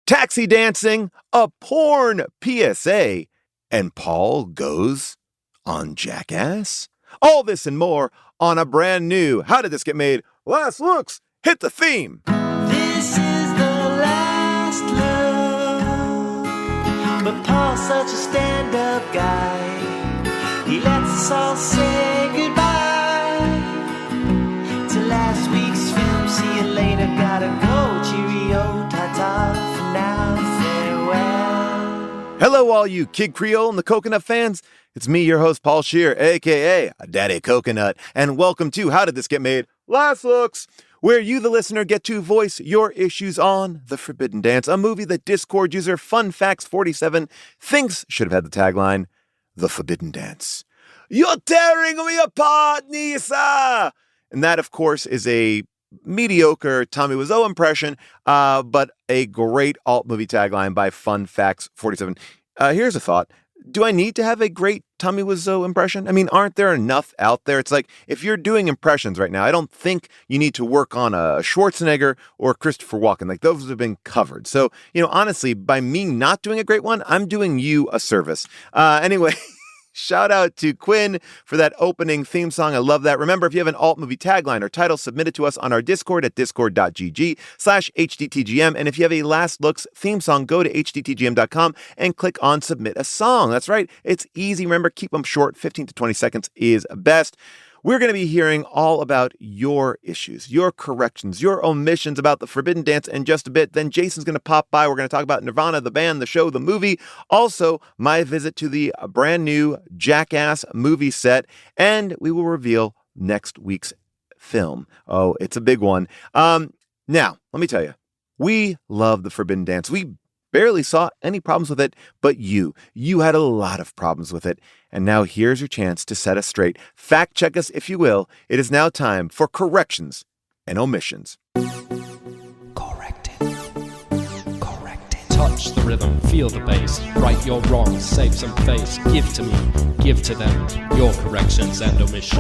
taxi dancing, a porn PSA, and Paul goes on Jackass? All this and more on a brand new How Did This Get Made? Last Looks. Hit the theme. This is the last look, but Paul's such a stand-up guy. He lets us all say goodbye to last week's film. See you later, gotta go. Cheerio, ta-ta, for now, farewell. Hello, all you Kid Creole and the Coconut fans. It's me, your host, Paul Scheer, a.k.a. Daddy Coconut, and welcome to How Did This Get Made? Last Looks, where you, the listener, get to voice your issues on The Forbidden Dance, a movie that Discord user FunFacts47 thinks should have had the tagline, The Forbidden Dance. You're tearing me apart, Nisa! And that, of course, is a mediocre Tommy Wiseau impression, but a great alt movie tagline by FunFacts47. Here's a thought. Do I need to have a great Tommy Wiseau impression? I mean, aren't there enough out there? It's like, if you're doing impressions right now, I don't think you need to work on a Schwarzenegger or Christopher Walken. Like, those have been covered. So, honestly, by me not doing a great one, I'm doing you a service. Anyway, shout out to Quinn for that opening theme song. I love that. Remember, if you have an alt movie tagline or title, submit it to us on our Discord at discord.gg/HDTGM. And if you have a Last Looks theme song, go to hdtgm.com and click on Submit a Song. That's right. It's easy. Remember, keep them short. 15 to 20 seconds is best. We're going to be hearing all about your issues, your corrections, your omissions about The Forbidden Dance in just a bit. Then Jason's going to pop by. We're going to talk about Nirvana, the band, the show, the movie. Also, my visit to the brand new Jackass movie set. And we will reveal next week's film. Oh, it's a big one. Now, let me tell you, we love The Forbidden Dance. We barely saw any problems with it, but you had a lot of problems with it. And now here's your chance to set us straight. Fact check us, if you will. It is now time for corrections and omissions. Corrected. Touch the rhythm, feel the bass, right your wrongs, save some face, give to me, give to them, your corrections and omissions.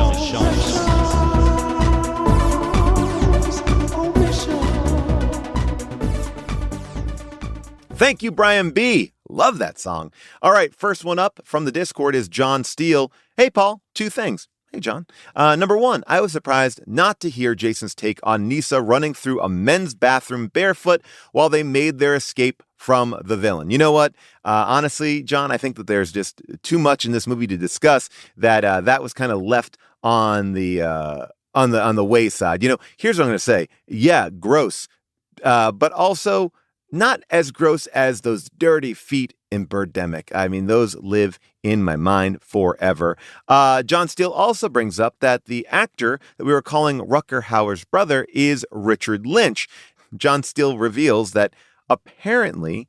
Thank you, Brian B. Love that song. All right, first one up from the Discord is John Steele. Hey, Paul, two things. Hey, John. Number one, I was surprised not to hear Jason's take on Nisa running through a men's bathroom barefoot while they made their escape from the villain. You know what? Honestly, John, I think that there's just too much in this movie to discuss that that was kind of left on the wayside. Here's what I'm going to say. Yeah, gross. But also not as gross as those dirty feet in Birdemic. I mean, those live in my mind forever. John Steele also brings up that the actor that we were calling Rutger Hauer's brother is Richard Lynch. John Steele reveals that apparently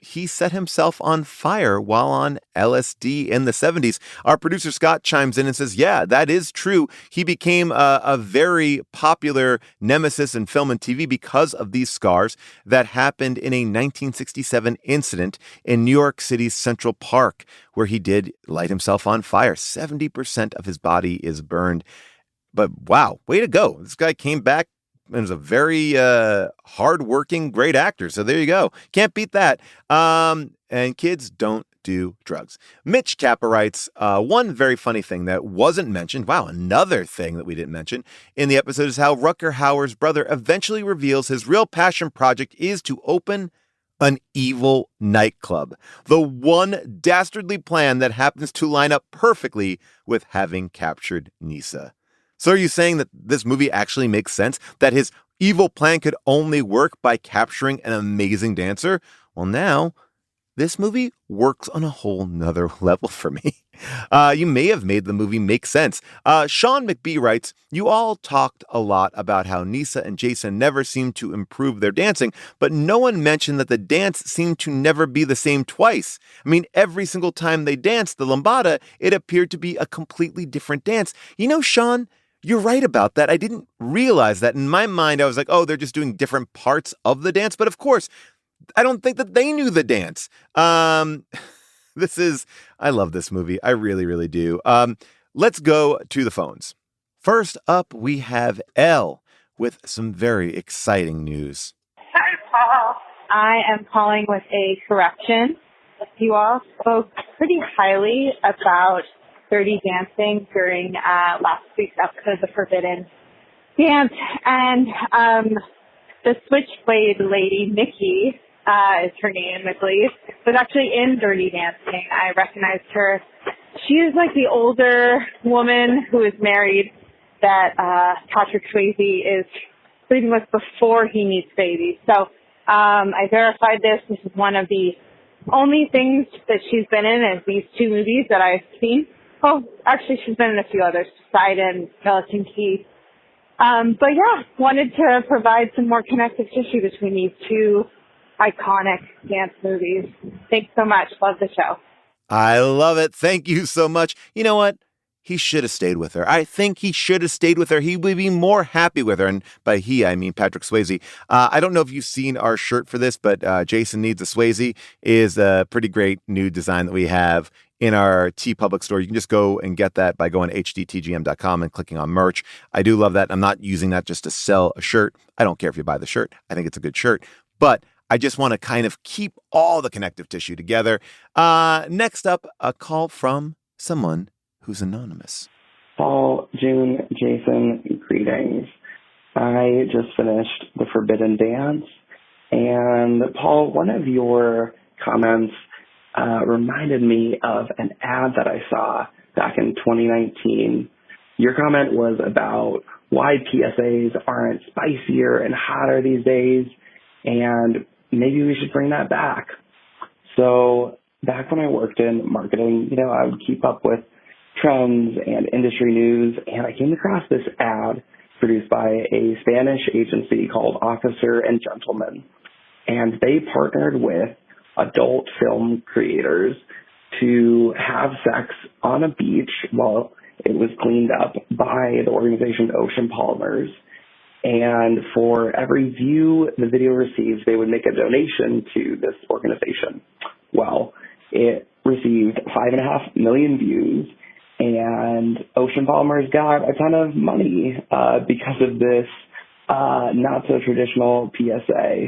he set himself on fire while on LSD in the 70s. Our producer Scott chimes in and says, yeah, that is true. He became a very popular nemesis in film and TV because of these scars that happened in a 1967 incident in New York City's Central Park, where he did light himself on fire. 70% of his body is burned. But wow, way to go. This guy came back and was a very hardworking, great actor. So there you go. Can't beat that. And kids, don't do drugs. Mitch Kappa writes, one very funny thing that wasn't mentioned. Wow, another thing that we didn't mention in the episode is how Rutger Hauer's brother eventually reveals his real passion project is to open an evil nightclub. The one dastardly plan that happens to line up perfectly with having captured Nisa. So are you saying that this movie actually makes sense? That his evil plan could only work by capturing an amazing dancer? Well, now this movie works on a whole nother level for me. You may have made the movie make sense. Sean McBee writes, you all talked a lot about how Nisa and Jason never seemed to improve their dancing, but no one mentioned that the dance seemed to never be the same twice. I mean, every single time they danced the lambada, it appeared to be a completely different dance. Sean, you're right about that. I didn't realize that. In my mind, I was like, oh, they're just doing different parts of the dance. But of course, I don't think that they knew the dance. I love this movie. I really, really do. Let's go to the phones. First up, we have Elle with some very exciting news. Hey, Paul. I am calling with a correction. You all spoke pretty highly about Dirty Dancing during last week's episode of The Forbidden Dance, and the Switchblade lady, Nikki, is her name, I believe, was actually in Dirty Dancing. I recognized her. She is like the older woman who is married that Patrick Swayze is sleeping with before he meets babies. So I verified this. This is one of the only things that she's been in is these two movies that I've seen. Oh, actually, she's been in a few others, Poseidon, Skeleton Key. But yeah, wanted to provide some more connective tissue between these two iconic dance movies. Thanks so much. Love the show. I love it. Thank you so much. You know what? He should have stayed with her. I think he should have stayed with her. He would be more happy with her. And by he, I mean Patrick Swayze. I don't know if you've seen our shirt for this, but Jason Needs a Swayze is a pretty great new design that we have in our TeePublic store. You can just go and get that by going to hdtgm.com and clicking on merch. I do love that. I'm not using that just to sell a shirt. I don't care if you buy the shirt. I think it's a good shirt. But I just want to kind of keep all the connective tissue together. Next up, a call from someone who's anonymous. Paul, June, Jason, greetings. I just finished The Forbidden Dance. And Paul, one of your comments reminded me of an ad that I saw back in 2019. Your comment was about why PSAs aren't spicier and hotter these days, and maybe we should bring that back. So back when I worked in marketing, I would keep up with trends and industry news, and I came across this ad produced by a Spanish agency called Officer and Gentleman, and they partnered with adult film creators to have sex on a beach while it was cleaned up by the organization Ocean Polymers. And for every view the video receives, they would make a donation to this organization. Well, it received 5.5 million views, and Ocean Polymers got a ton of money because of this not-so-traditional PSA.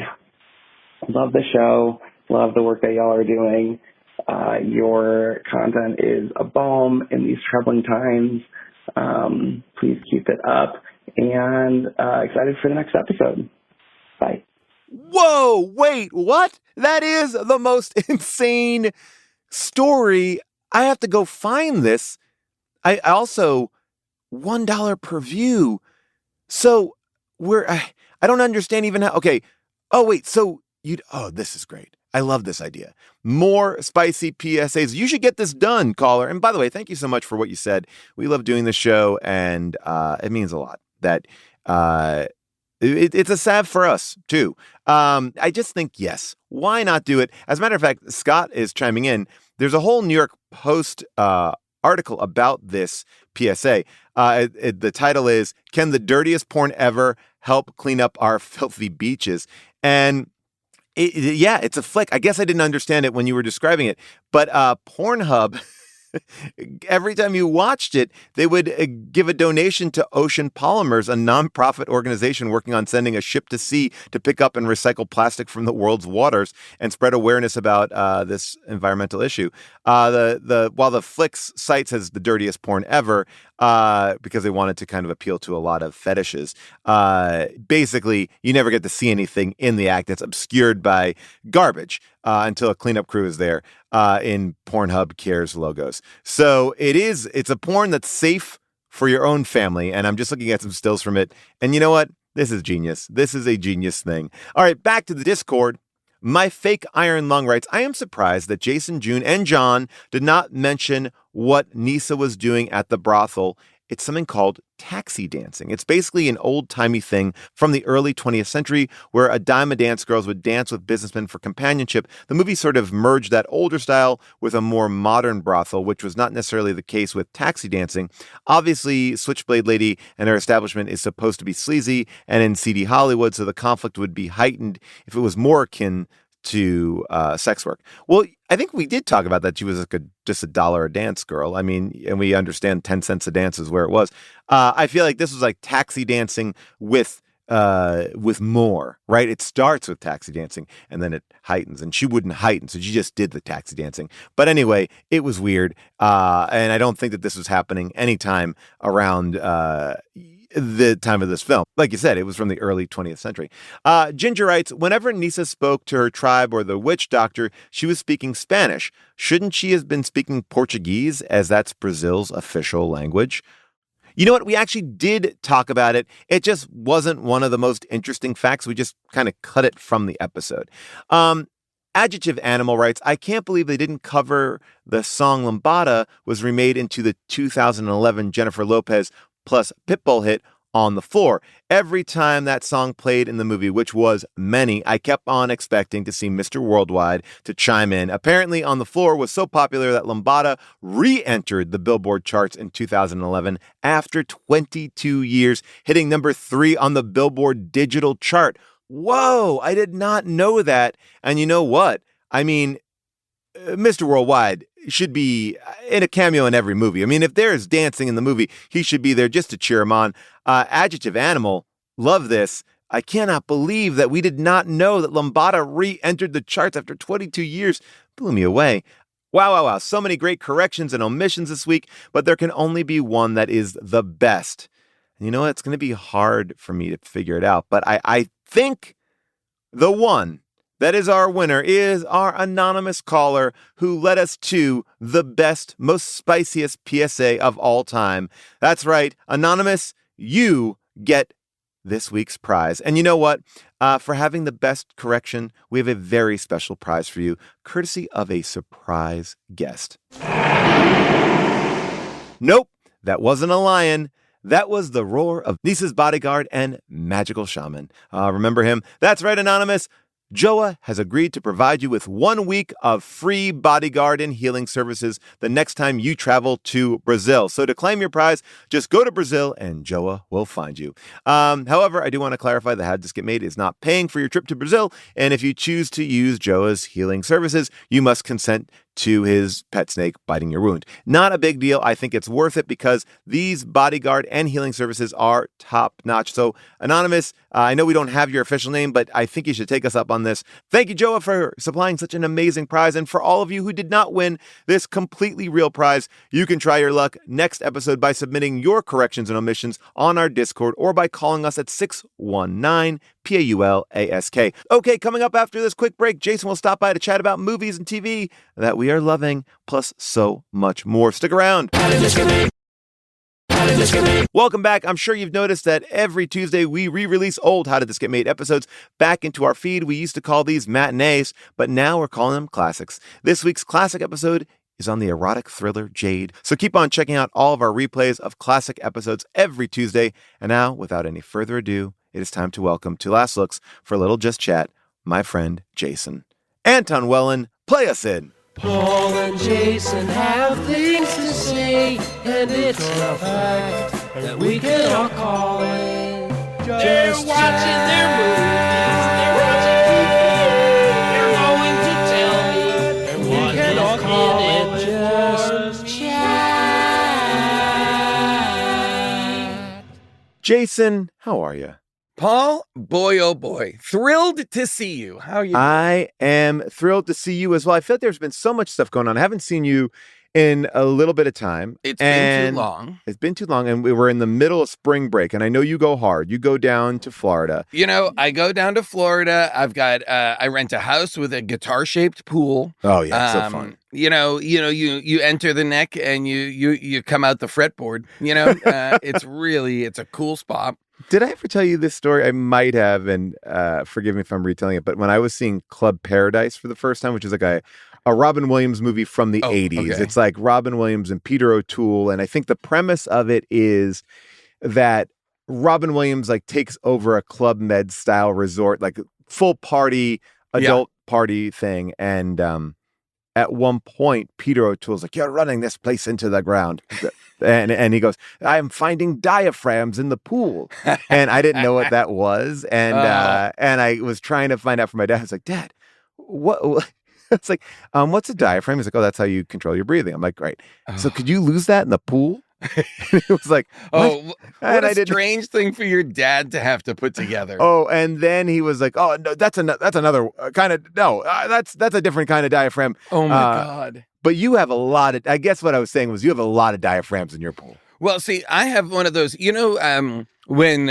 Love the show. Love the work that y'all are doing. Your content is a balm in these troubling times. Please keep it up. And excited for the next episode. Bye. Whoa, wait, what? That is the most insane story. I have to go find this. I also, $1 per view. So I don't understand even how, okay. Oh, wait, so this is great. I love this idea. More spicy PSAs. You should get this done, caller. And by the way, thank you so much for what you said. We love doing the show, and it means a lot that it's a salve for us, too. I just think, yes, why not do it? As a matter of fact, Scott is chiming in. There's a whole New York Post article about this PSA. The title is, "Can the dirtiest porn ever help clean up our filthy beaches?" And it's a flick. I guess I didn't understand it when you were describing it, but Pornhub, every time you watched it, they would give a donation to Ocean Polymers, a nonprofit organization working on sending a ship to sea to pick up and recycle plastic from the world's waters and spread awareness about this environmental issue. While the Flicks site says the dirtiest porn ever, because they wanted to kind of appeal to a lot of fetishes. Basically, you never get to see anything in the act. It's obscured by garbage until a cleanup crew is there in Pornhub Cares logos. So it's a porn that's safe for your own family. And I'm just looking at some stills from it. And you know what? This is genius. This is a genius thing. All right, back to the Discord. My Fake Iron Lung writes, I am surprised that Jason, June, and John did not mention what Nisa was doing at the brothel. It's something called taxi dancing. It's basically an old-timey thing from the early 20th century where a dime a dance girls would dance with businessmen for companionship. The movie sort of merged that older style with a more modern brothel, which was not necessarily the case with taxi dancing. Obviously, Switchblade Lady and her establishment is supposed to be sleazy and in seedy Hollywood, so the conflict would be heightened if it was more akin to sex work. Well, I think we did talk about that. She was just $1 a dance girl. I mean, and we understand 10 cents a dance is where it was. I feel like this was like taxi dancing with with more, right? It starts with taxi dancing and then it heightens, and she wouldn't heighten, so she just did the taxi dancing. But anyway, it was weird, and I don't think that this was happening anytime around the time of this film. Like you said, it was from the early 20th century. Ginger writes, whenever Nisa spoke to her tribe or the witch doctor, she was speaking Spanish. Shouldn't she have been speaking Portuguese, as that's Brazil's official language? You know what? We actually did talk about it. It just wasn't one of the most interesting facts. We just kind of cut it from the episode. Adjective Animal writes, I can't believe they didn't cover the song Lambada was remade into the 2011 Jennifer Lopez plus Pitbull hit On the Floor. Every time that song played in the movie, which was many, I kept on expecting to see Mr. Worldwide to chime in. Apparently, On the Floor was so popular that Lambada re-entered the Billboard charts in 2011 after 22 years, hitting number 3 on the Billboard digital chart. Whoa, I did not know that. And you know what? I mean, Mr. Worldwide should be in a cameo in every movie. I mean, if there's dancing in the movie, he should be there just to cheer him on. Adjective Animal, love this. I cannot believe that we did not know that Lambada re-entered the charts after 22 years. Blew me away. Wow. So many great corrections and omissions this week, but there can only be one that is the best. And you know what? It's going to be hard for me to figure it out, but I think the one that is our winner is our anonymous caller who led us to the best, most spiciest PSA of all time. That's right. Anonymous, you get this week's prize. And you know what? For having the best correction, we have a very special prize for you, courtesy of a surprise guest. Nope, that wasn't a lion. That was the roar of Nisa's bodyguard and magical shaman. Remember him? That's right, Anonymous. Joa has agreed to provide you with 1 week of free bodyguard and healing services the next time you travel to Brazil. So to claim your prize, just go to Brazil and Joa will find you. However, I do want to clarify that How Did This Get Made is not paying for your trip to Brazil. And if you choose to use Joa's healing services, you must consent to his pet snake biting your wound. Not a big deal. I think it's worth it because these bodyguard and healing services are top notch. So Anonymous, I know we don't have your official name, but I think you should take us up on this. Thank you, Joa, for supplying such an amazing prize. And for all of you who did not win this completely real prize, you can try your luck next episode by submitting your corrections and omissions on our Discord or by calling us at 619-PAULASK. Okay, coming up after this quick break, Jason will stop by to chat about movies and TV that we are loving, plus so much more. Stick around. Welcome back. I'm sure you've noticed that every Tuesday we re-release old How Did This Get Made episodes back into our feed. We used to call these matinees, but now we're calling them classics. This week's classic episode is on the erotic thriller Jade. So keep on checking out all of our replays of classic episodes every Tuesday. And now, without any further ado, it is time to welcome to Last Looks for a little Just Chat, my friend Jason. Anton Wellen, play us in. Paul and Jason have things to say, and it's a fact that we can all call it. They're watching their movies, they're watching TV, they're going to tell me, and we can all call it Just Chat. Jason, how are you? Paul, boy, oh boy, thrilled to see you. How are you? I am thrilled to see you as well. I feel like there's been so much stuff going on. I haven't seen you in a little bit of time. It's been too long. It's been too long, and we were in the middle of spring break, and I know you go hard. You go down to Florida. You know, I go down to Florida. I've got, I rent a house with a guitar-shaped pool. Oh, yeah, so fun. You enter the neck, and you come out the fretboard. You know, it's a cool spot. Did I ever tell you this story? I might have, and forgive me if I'm retelling it, but when I was seeing Club Paradise for the first time, which is like a Robin Williams movie from the 80s. Okay. It's like Robin Williams and Peter O'Toole, and I think the premise of it is that Robin Williams like takes over a Club Med style resort, like full party, adult party thing, and at one point, Peter O'Toole's like, "You're running this place into the ground." And he goes, "I am finding diaphragms in the pool." And I didn't know what that was. And I was trying to find out from my dad. I was like, "Dad, what?" It's like, what's a diaphragm? He's like, "Oh, that's how you control your breathing." I'm like, "Great." So could you lose that in the pool? It was like, what? Oh, what And a I didn't. strange thing for your dad to have to put together. Oh, and then he was like, "Oh, no, that's another kind of no. That's a different kind of diaphragm." Oh my Uh, God. But you have a lot of. I guess what I was saying was you have a lot of diaphragms in your pool. Well, see, I have one of those, when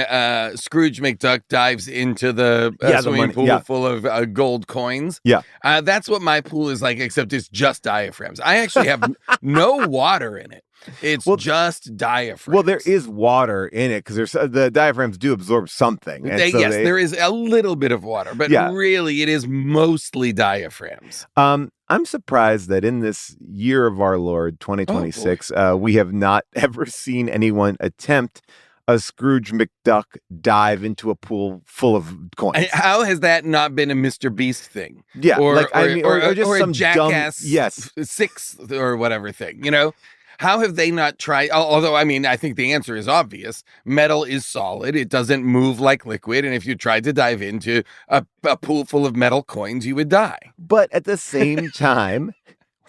Scrooge McDuck dives into the the swimming money, pool yeah. full of gold coins. Yeah. That's what my pool is like, except it's just diaphragms. I actually have no water in it. It's just diaphragms. Well, there is water in it because the diaphragms do absorb something. And There is a little bit of water, but really it is mostly diaphragms. I'm surprised that in this year of our Lord 2026, we have not ever seen anyone attempt a Scrooge McDuck dive into a pool full of coins. How has that not been a Mr. Beast thing? Yeah, or just some a Jackass dumb, 6 or whatever thing, How have they not tried? Although, I mean, I think the answer is obvious. Metal is solid. It doesn't move like liquid. And if you tried to dive into a pool full of metal coins, you would die. But at the same time,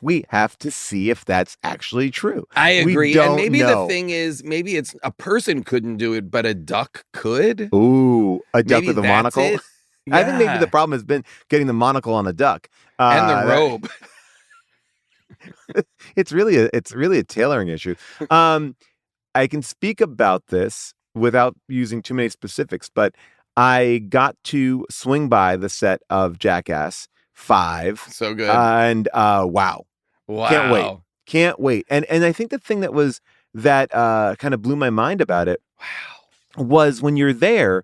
we have to see if that's actually true. I agree. We don't and maybe know. the thing is, maybe it's a person couldn't do it, but a duck could. Ooh, a duck Maybe with a that's monocle? it. I think maybe Yeah. the problem has been getting the monocle on a duck. And the robe. It's really a tailoring issue. I can speak about this without using too many specifics, but I got to swing by the set of Jackass 5. So good. And wow. Can't wait. And I think the thing that kind of blew my mind about it was when you're there,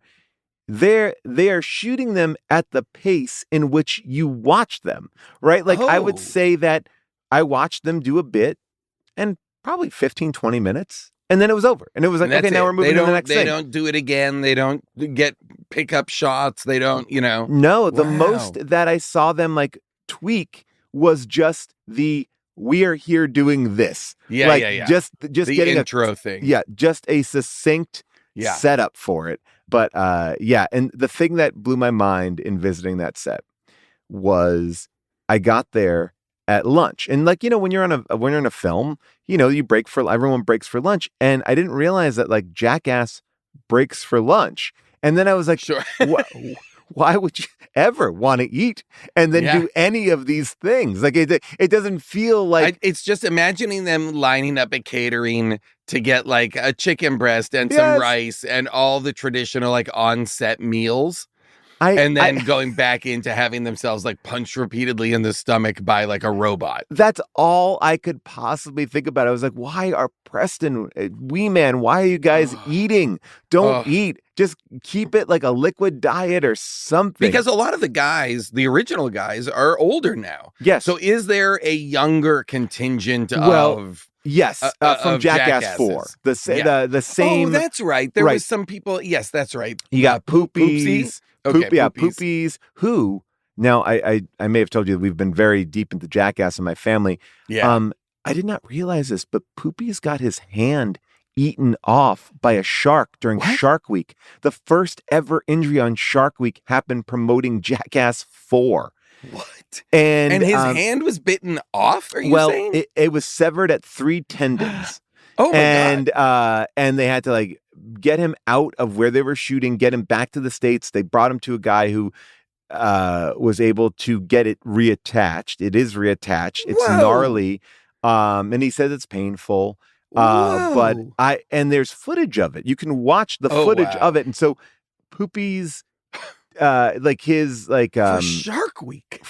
they are shooting them at the pace in which you watch them, right? Like I would say that I watched them do a bit and probably 15, 20 minutes. And then it was over. And it was like, okay, now we're moving to the next thing. They don't do it again. They don't get pickup shots. They don't, No, the most that I saw them like tweak was just we are here doing this. Yeah. Just The getting intro thing. Yeah, just a succinct setup for it. But and the thing that blew my mind in visiting that set was I got there at lunch. And when you're in a film, everyone breaks for lunch. And I didn't realize that like Jackass breaks for lunch. And then I was like, sure. Why would you ever want to eat and then do any of these things? Like it doesn't feel like it's just imagining them lining up at catering to get like a chicken breast and some rice and all the traditional like on-set meals. And then going back into having themselves like punched repeatedly in the stomach by like a robot. That's all I could possibly think about. I was like, why are Preston, Wee Man, why are you guys eating? Don't eat. Just keep it like a liquid diet or something. Because a lot of the guys, the original guys, are older now. Yes. So is there a younger contingent of... Yes, from Jackass 4. The same... Oh, that's right. There was some people... Yes, that's right. You got Poopies. Poopsie? Okay, Poopies, who... Now, I may have told you that we've been very deep into Jackass in my family. Yeah. I did not realize this, but Poopies got his hand eaten off by a shark during Shark Week. The first ever injury on Shark Week happened promoting Jackass 4. What? And his hand was bitten off? Are you saying? Well, it was severed at 3 tendons. Oh my God. And they had to like get him out of where they were shooting, get him back to the States. They brought him to a guy who was able to get it reattached. It is reattached. It's gnarly. And he says it's painful. But there's footage of it. You can watch the footage of it. And so Poopy's for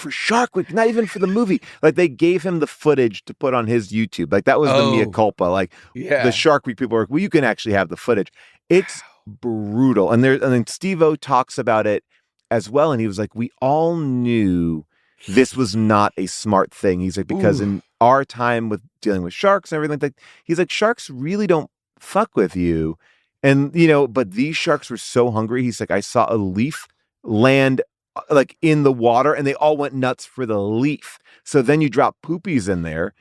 Shark Week, not even for the movie. Like they gave him the footage to put on his YouTube. Like that was the mea culpa. Like the Shark Week people were like, well, you can actually have the footage. It's brutal. And then Steve-O talks about it as well. And he was like, we all knew this was not a smart thing. He's like, because in our time with dealing with sharks and everything, he's like, sharks really don't fuck with you. And, but these sharks were so hungry. He's like, I saw a leaf land like in the water and they all went nuts for the leaf. So then you drop Poopies in there,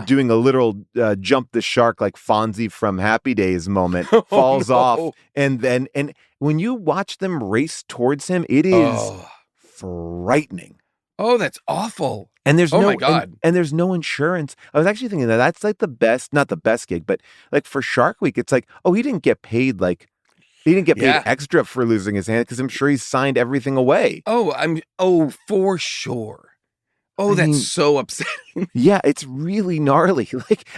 doing a literal jump the shark like Fonzie from Happy Days moment, falls off. And when you watch them race towards him, it is frightening. Oh, that's awful. And there's my God. And there's no insurance. I was actually thinking that's like the best, not the best gig, but like for Shark Week, it's like, oh, he didn't get paid paid extra for losing his hand because I'm sure he signed everything away. Oh, for sure. Oh, that's so upsetting. Yeah, it's really gnarly. Like,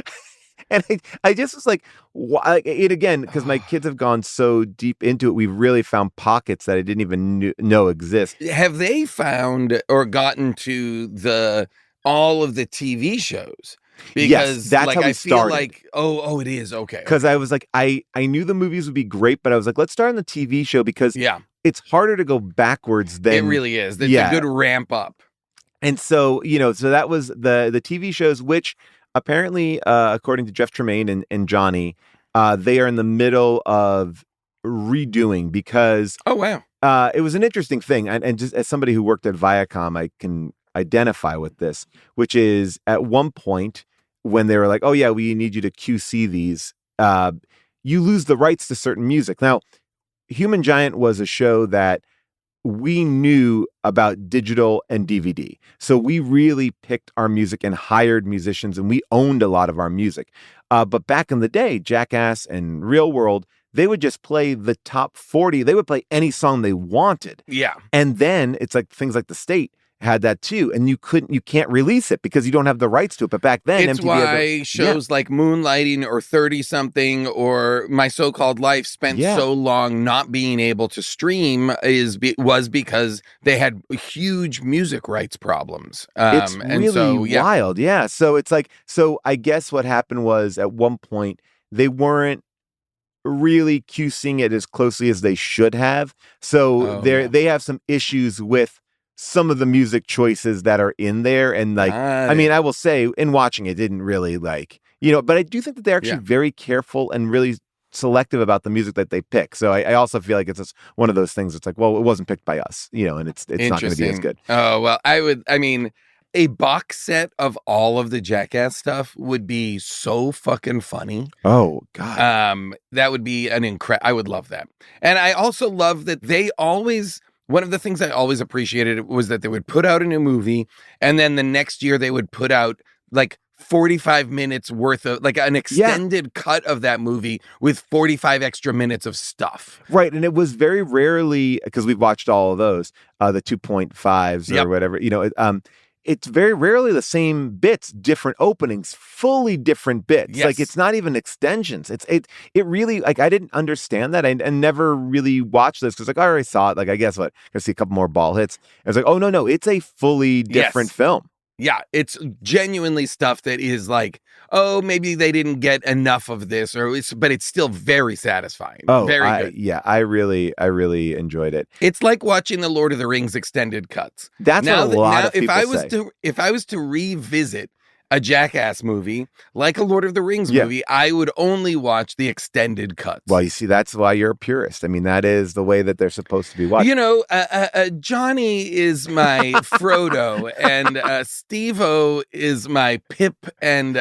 and I just was like, why? It again, because my kids have gone so deep into it, we've really found pockets that I didn't even know exist. Have they found or gotten to all of the TV shows? Because yes, that's how we I feel started. like, it is. Okay. Because I was like, I knew the movies would be great, but I was like, let's start on the TV show because it's harder to go backwards than... It really is. It's a good ramp up. And so, so that was the TV shows, which apparently, according to Jeff Tremaine and Johnny, they are in the middle of redoing because... Oh, wow. It was an interesting thing. And just as somebody who worked at Viacom, I can identify with this, which is at one point when they were like, oh, yeah, we need you to QC these, you lose the rights to certain music. Now, Human Giant was a show that we knew about digital and DVD. So we really picked our music and hired musicians, and we owned a lot of our music. But back in the day, Jackass and Real World, they would just play the top 40. They would play any song they wanted. Yeah. And then it's like things like The State had that too, and you can't release it because you don't have the rights to it. But back then, it's MTV why shows like Moonlighting or 30 Something or My So-Called Life spent so long not being able to stream was because they had huge music rights problems. It's really wild, yeah. So it's like, I guess what happened was at one point they weren't really QCing it as closely as they should have. So they have some issues with some of the music choices that are in there. And like, I mean, I will say in watching it didn't really but I do think that they're actually very careful and really selective about the music that they pick. So I also feel like it's just one of those things. It's like, well, it wasn't picked by us, and it's not going to be as good. Oh, well, a box set of all of the Jackass stuff would be so fucking funny. Oh, God. That would be I would love that. And I also love that one of the things I always appreciated was that they would put out a new movie, and then the next year they would put out like 45 minutes worth of like an extended cut of that movie with 45 extra minutes of stuff. Right. And it was very rarely, because we've watched all of those, the 2.5s or whatever, it's very rarely the same bits, different openings, fully different bits. Yes. Like it's not even extensions. It really, like, I didn't understand that. I never really watched this because like I already saw it. Like, I guess what? I see a couple more ball hits. I was like, oh no, it's a fully different film. Yeah, it's genuinely stuff that is like, oh, maybe they didn't get enough of this, but it's still very satisfying. Oh, very good. Yeah, I really enjoyed it. It's like watching the Lord of the Rings extended cuts. That's what a lot of people say. If I was to revisit a Jackass movie, like a Lord of the Rings movie, I would only watch the extended cuts. Well, you see, that's why you're a purist. I mean, that is the way that they're supposed to be watched. Johnny is my Frodo, and Steve-O is my Pip, and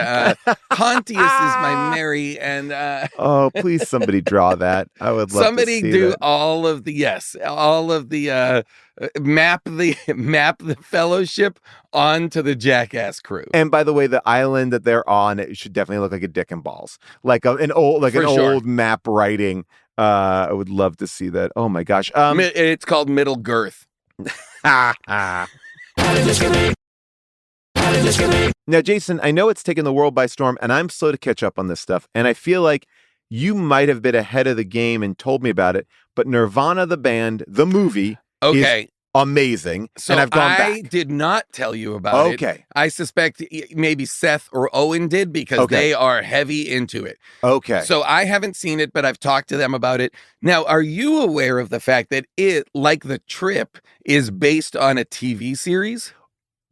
Pontius is my Merry, and... oh, please somebody draw that. I would love somebody to see do that. all of the map the fellowship onto the Jackass crew. And by the way, the island that they're on, it should definitely look like a dick and balls, like an old map writing. I would love to see that. Oh my gosh, it's called Middle Girth. Now, Jason, I know it's taken the world by storm, and I'm slow to catch up on this stuff. And I feel like you might have been ahead of the game and told me about it. But Nirvana, the band, the movie. Okay. Is amazing. So and I've gone back. I did not tell you about it. Okay. I suspect maybe Seth or Owen did because they are heavy into it. Okay. So I haven't seen it, but I've talked to them about it. Now, are you aware of the fact that it, like The Trip, is based on a TV series?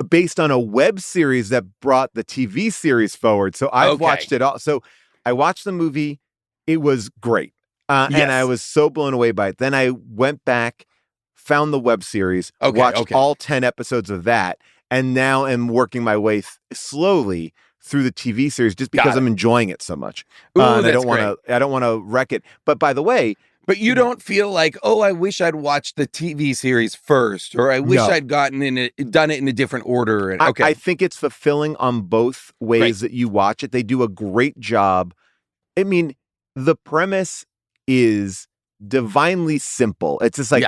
Based on a web series that brought the TV series forward. So I've watched it all. So I watched the movie. It was great. And I was so blown away by it. Then I went back, found the web series, watched all 10 episodes of that, and now am working my way slowly through the TV series just because I'm enjoying it so much. Ooh, and I don't want to wreck it. But by the way, But you don't feel like, oh, I wish I'd watched the TV series first, or I wish I'd done it in a different order. And I think it's fulfilling on both ways that you watch it. They do a great job. I mean, the premise is divinely simple. It's just like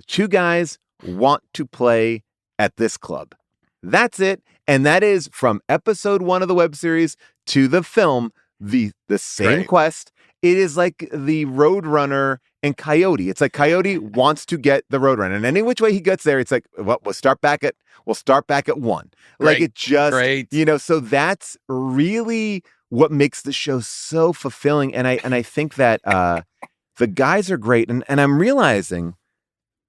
two guys want to play at this club. That's it. And that is from episode 1 of the web series to the film, the same quest. It is like the Roadrunner and Coyote. It's like Coyote wants to get the Roadrunner, and any which way he gets there, it's like, well, we'll start back at 1. Like it just, so that's really what makes the show so fulfilling. And I think that the guys are great. And I'm realizing,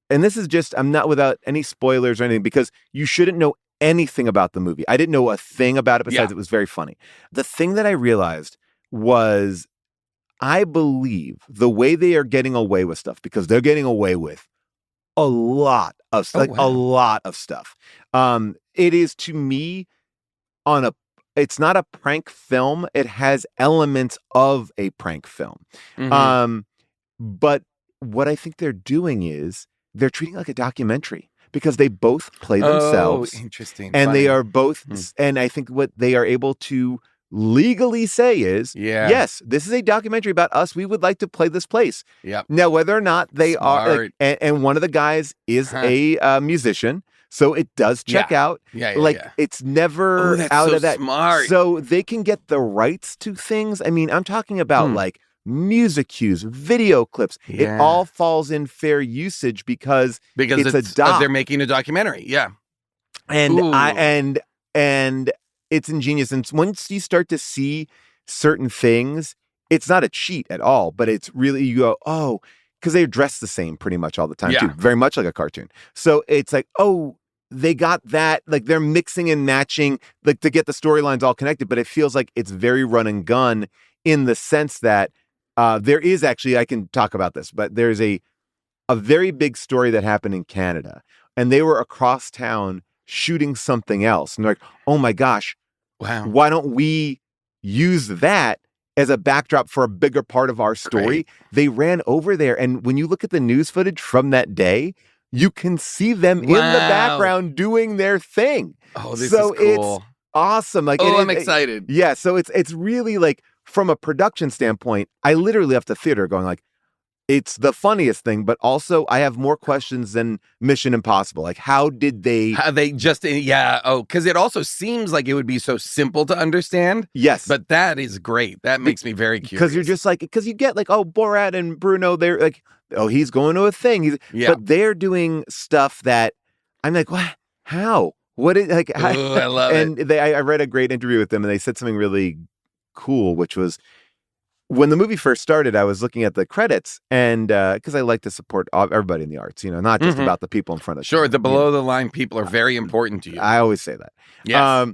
and this is just, I'm not without any spoilers or anything, because you shouldn't know anything about the movie. I didn't know a thing about it besides it was very funny. The thing that I realized was, I believe the way they are getting away with stuff, because they're getting away with a lot of stuff, a lot of stuff. It is, to me, it's not a prank film. It has elements of a prank film. Mm-hmm. But what I think they're doing is they're treating it like a documentary, because they both play themselves. Oh, interesting. And Funny. they are both, and I think what they are able to legally say is, yes, this is a documentary about us. We would like to play this place. Now, whether or not they are, and one of the guys is a musician, so it does check out. It's never out of that. Smart. So they can get the rights to things. I mean, I'm talking about like music cues, video clips. It all falls in fair usage because it's a doc. They're making a documentary. And and it's ingenious. And once you start to see certain things, it's not a cheat at all, but it's really, you go, oh, because they're dressed the same pretty much all the time too. Very much like a cartoon. So it's like, oh, they got that, like they're mixing and matching, like to get the storylines all connected, but it feels like it's very run and gun in the sense that there is actually, I can talk about this, but there's a very big story that happened in Canada, and they were across town shooting something else. And they're like, oh my gosh, why don't we use that as a backdrop for a bigger part of our story? They ran over there. And when you look at the news footage from that day, you can see them in the background doing their thing. Oh, this is cool. It's awesome. Like, I'm excited. Yeah. So it's really like, from a production standpoint, I literally left the theater going like, it's the funniest thing, but also I have more questions than Mission Impossible. Like, how they just, because it also seems like it would be so simple to understand. Yes. But that is great. That makes me very curious. Because you're just like, because you get like, oh, Borat and Bruno, they're like, oh, he's going to a thing. But they're doing stuff that I'm like, what? How? What is, like, ooh, I love it. And I read a great interview with them, and they said something really cool, which was, when the movie first started, I was looking at the credits, and because I like to support everybody in the arts, not just about the people in front of us. Sure, the below the line people are very important to you. I always say that. Yes.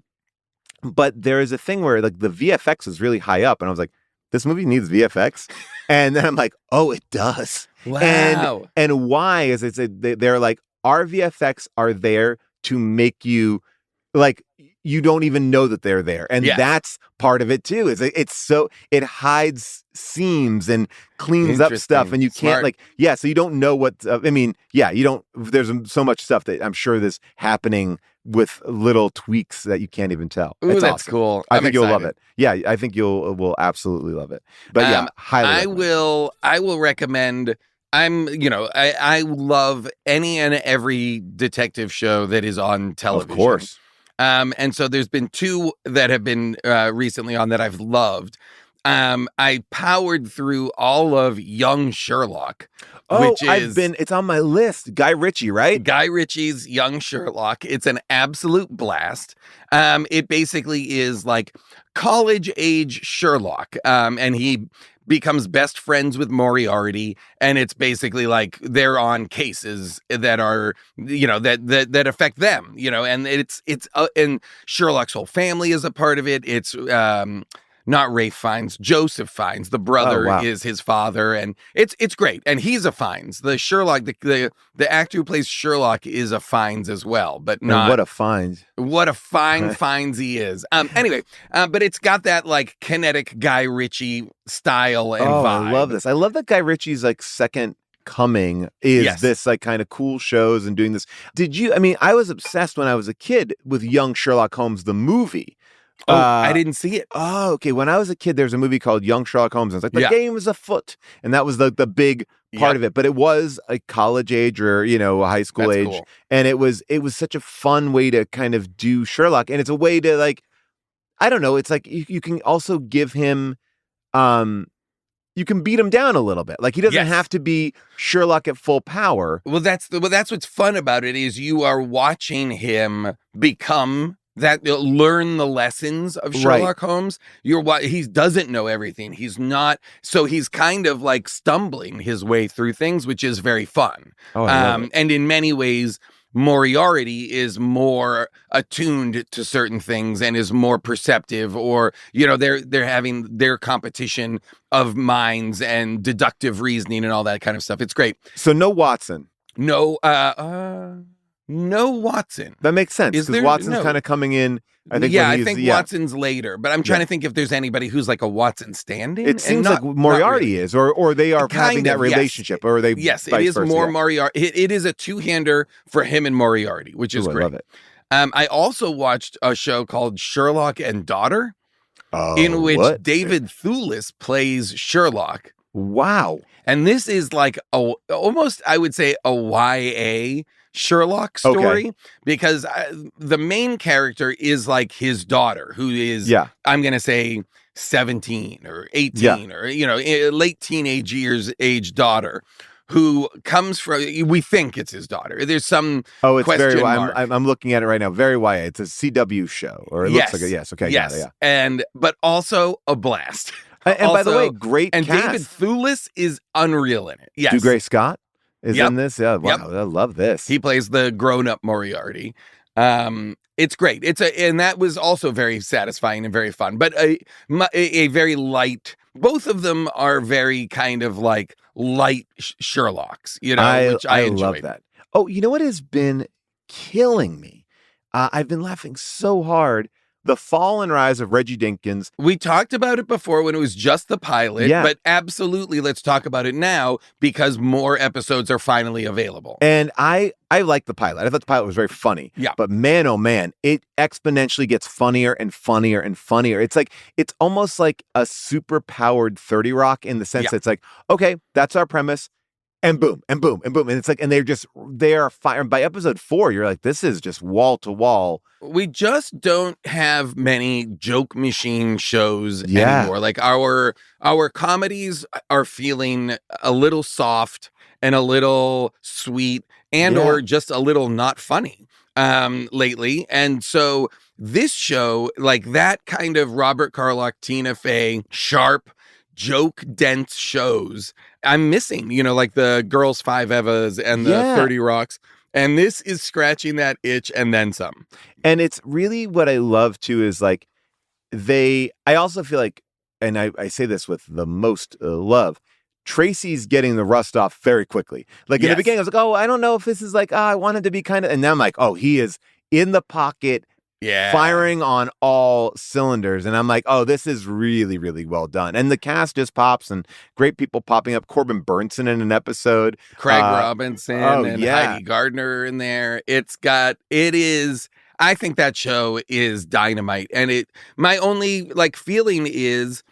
But there is a thing where like the VFX is really high up, and I was like, this movie needs VFX, and then I'm like, oh, it does. Wow. And why is they're like, our VFX are there to make you like, you don't even know that they're there. And that's part of it too. It hides seams and cleans up stuff, and you can't so you don't know what, you don't, there's so much stuff that I'm sure there's happening with little tweaks that you can't even tell. Ooh, that's awesome. Cool. I think you'll love it. Yeah, I think will absolutely love it. But highly I will recommend. I love any and every detective show that is on television. Of course. And so there's been 2 that have been recently on that I've loved. I powered through all of Young Sherlock. It's on my list. Guy Ritchie, right? Guy Ritchie's Young Sherlock. It's an absolute blast. It basically is like college age Sherlock. And he becomes best friends with Moriarty, and it's basically like they're on cases that are, that affect them, and it's and Sherlock's whole family is a part of it. It's not Rafe Fiennes, Joseph Fiennes. The brother is his father, and it's great. And he's a Fiennes. The Sherlock, the actor who plays Sherlock is a Fiennes as well, but not. And what a Fiennes. What a fine Fiennes he is. Anyway, but it's got that like kinetic Guy Ritchie style and vibe. I love this. I love that Guy Ritchie's like second coming is this like kind of cool shows and doing this. I was obsessed when I was a kid with Young Sherlock Holmes, the movie. Oh, I didn't see it. Oh, okay. When I was a kid, there's a movie called Young Sherlock Holmes. And it's like, the game is afoot. And that was the big part of it. But it was a college age or, a high school age. Cool. And it was such a fun way to kind of do Sherlock. And it's a way to like, I don't know. It's like you can also give him, you can beat him down a little bit. Like he doesn't have to be Sherlock at full power. Well, that's what's fun about it is you are watching him become that learn the lessons of Sherlock Holmes. He doesn't know everything. He's not, so he's kind of like stumbling his way through things, which is very fun. Oh, I love it. And in many ways, Moriarty is more attuned to certain things and is more perceptive, or they're having their competition of minds and deductive reasoning and all that kind of stuff. It's great. So no Watson. No Watson. That makes sense because Watson's kind of coming in. I think. I think Watson's later, but I'm trying to think if there's anybody who's like a Watson stand-in. It seems like Moriarty is, or they are having that relationship, or are they? Yes, it is more Moriarty. It is a two-hander for him and Moriarty, which is great. I love it. I also watched a show called Sherlock and Daughter, in which David Thewlis plays Sherlock. Wow. And this is like almost, I would say, a YA Sherlock story, because the main character is like his daughter, who is, I'm going to say 17 or 18 or, late teenage years age daughter, who comes from, we think it's his daughter. There's some question mark. I'm looking at it right now. Very YA. It's a CW show, or it looks like it. Yes. Okay. Yes. But also a blast. And also, by the way, great cast. David Thewlis is unreal in it. Yes. Gray Scott is in this. Yeah. Wow. I love this. He plays the grown-up Moriarty. It's great. And that was also very satisfying and very fun, but a very light. Both of them are very kind of like light Sherlocks, which I enjoyed. Love that. Oh, you know what has been killing me? I've been laughing so hard. The Fall and Rise of Reggie Dinkins. We talked about it before when it was just the pilot, but absolutely let's talk about it now because more episodes are finally available. And I like the pilot. I thought the pilot was very funny. Yeah. But man, oh man, it exponentially gets funnier and funnier and funnier. It's almost like a super powered 30 Rock in the sense that it's like, okay, that's our premise. And boom, and boom, and boom. And it's like, and they are firing. By episode 4, you're like, this is just wall to wall. We just don't have many joke machine shows anymore. Like our comedies are feeling a little soft and a little sweet and or just a little not funny lately. And so this show, like that kind of Robert Carlock, Tina Fey, sharp, joke dense shows I'm missing, like the Girls 5 Evas and the 30 Rocks. And this is scratching that itch and then some. And it's really what I love too is like I also feel like, and I say this with the most love, Tracy's getting the rust off very quickly. Like in the beginning, I was like, oh, I don't know if this is like, I wanted to be kind of, and now I'm like, oh, he is in the pocket. Firing on all cylinders. And I'm like, oh, this is really, really well done. And the cast just pops and great people popping up. Corbin Burnson in an episode. Craig Robinson and Heidi Gardner in there. I think that show is dynamite. And my only feeling is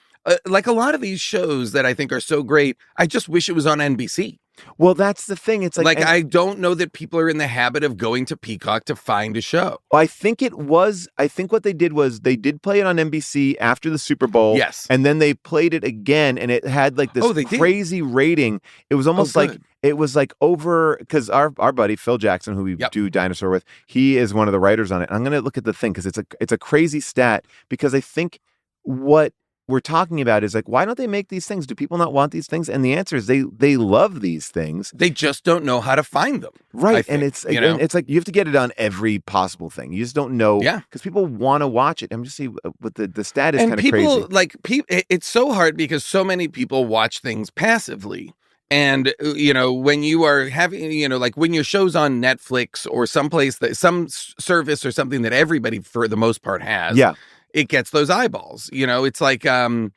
like a lot of these shows that I think are so great, I just wish it was on NBC. Well, that's the thing. It's like I don't know that people are in the habit of going to Peacock to find a show. I think what they did was they did play it on NBC after the Super Bowl. Yes. And then they played it again and it had like this crazy rating. It was almost like it was like over because our buddy Phil Jackson, who we do Dinosaur with, he is one of the writers on it. I'm going to look at the thing because it's a crazy stat because I think what we're talking about is like, why don't they make these things? Do people not want these things? And the answer is they love these things. They just don't know how to find them. Right. Think, and it's like you have to get it on every possible thing. You just don't know. Yeah. Because people want to watch it. I'm just saying with the stat is kind of crazy. Like it's so hard because so many people watch things passively. And, when you are having, like when your show's on Netflix or someplace some service or something that everybody for the most part has. Yeah. It gets those eyeballs. It's like I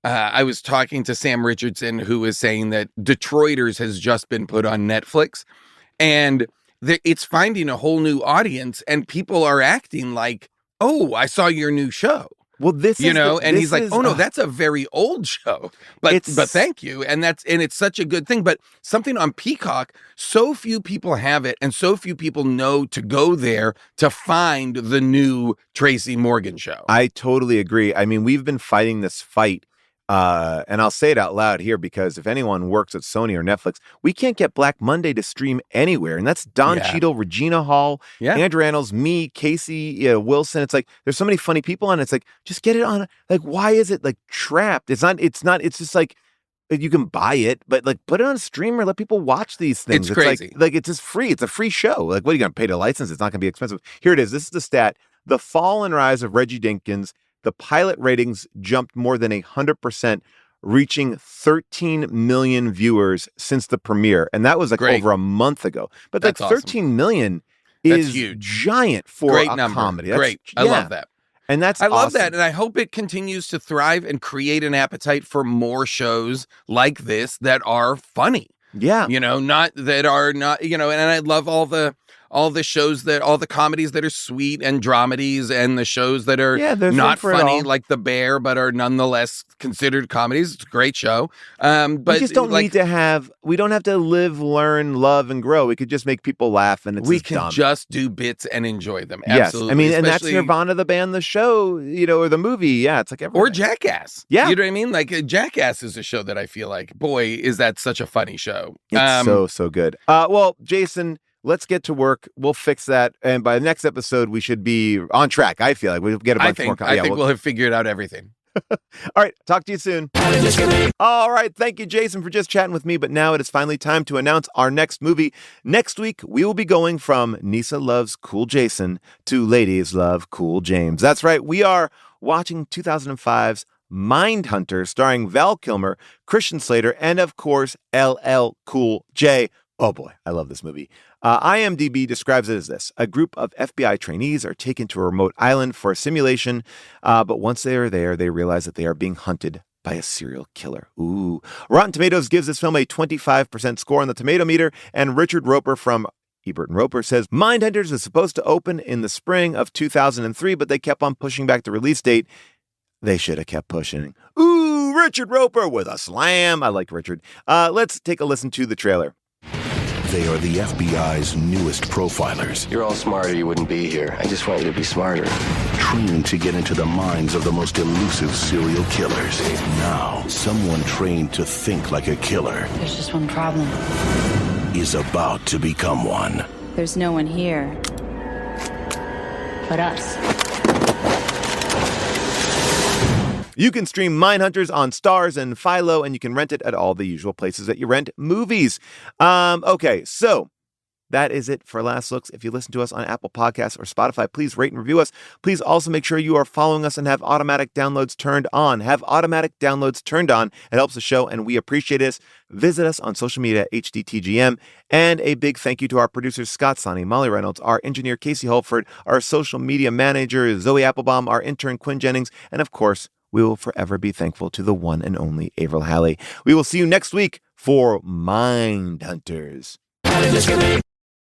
was talking to Sam Richardson, who was saying that Detroiters has just been put on Netflix, and it's finding a whole new audience, and people are acting like, "Oh, I saw your new show." Well, this is and he's like, "Oh no, that's a very old show." But thank you. And it's such a good thing. But something on Peacock, so few people have it, and so few people know to go there to find the new Tracy Morgan show. I totally agree. I mean, we've been fighting this fight. And I'll say it out loud here because if anyone works at Sony or Netflix, we can't get Black Monday to stream anywhere. And that's Don Cheadle, Regina Hall, Andrew Annals, me, Casey Wilson. It's like there's so many funny people on it. It's like just get it on. Like, why is it like trapped? It's it's just like you can buy it, but like put it on a streamer, let people watch these things. It's crazy. Like it's just free. It's a free show. Like, what are you going to pay to license? It's not going to be expensive. Here it is. This is the stat. The fall and rise of Reggie Jenkins. The pilot ratings jumped more than 100%, reaching 13 million viewers since the premiere. And that was like over a month ago. But that's like 13 million is huge. Giant for Great a number. comedy. Great. I love that. And I love that. And I hope it continues to thrive and create an appetite for more shows like this that are funny. Yeah. Not that are not, and I love all the shows all the comedies that are sweet and dramedies and the shows that are not funny like The Bear, but are nonetheless considered comedies. It's a great show. But we just don't need to we don't have to live, learn, love, and grow. We could just make people laugh and we can dumb. just do bits and enjoy them. Yes. Absolutely. I mean, and that's Nirvana, the band, the show, or the movie. Yeah. It's like everything. Or Jackass. Yeah. You know what I mean? Like Jackass is a show that I feel like, boy, is that such a funny show. It's so good. Well, Jason, let's get to work. We'll fix that. And by the next episode, we should be on track. I feel like we'll get a bunch more. I think we'll have figured out everything. All right. Talk to you soon. All right. Thank you, Jason, for just chatting with me. But now it is finally time to announce our next movie. Next week, we will be going from Nisa loves Cool Jason to Ladies love Cool James. That's right. We are watching 2005's Mindhunter, starring Val Kilmer, Christian Slater, and of course, LL Cool J. Oh boy, I love this movie. IMDb describes it as this. A group of FBI trainees are taken to a remote island for a simulation, but once they are there, they realize that they are being hunted by a serial killer. Ooh. Rotten Tomatoes gives this film a 25% score on the tomato meter, and Richard Roper from Ebert and Roper says, Mindhunters is supposed to open in the spring of 2003, but they kept on pushing back the release date. They should have kept pushing. Ooh, Richard Roper with a slam. I like Richard. Let's take a listen to the trailer. They are the FBI's newest profilers. You're all smarter, you wouldn't be here. I just want you to be smarter. Trained to get into the minds of the most elusive serial killers. Now, someone trained to think like a killer There's just one problem. is about to become one. There's no one here but us. You can stream Mindhunters on Starz and Philo, and you can rent it at all the usual places that you rent movies. Okay, so that is it for Last Looks. If you listen to us on Apple Podcasts or Spotify, please rate and review us. Please also make sure you are following us and have automatic downloads turned on. Have automatic downloads turned on. It helps the show, and we appreciate this. Visit us on social media at HDTGM. And a big thank you to our producers, Scott Sonny, Molly Reynolds, our engineer, Casey Holford, our social media manager, Zoe Applebaum, our intern, Quinn Jennings, and of course, we will forever be thankful to the one and only Avril Halley. We will see you next week for Mindhunters.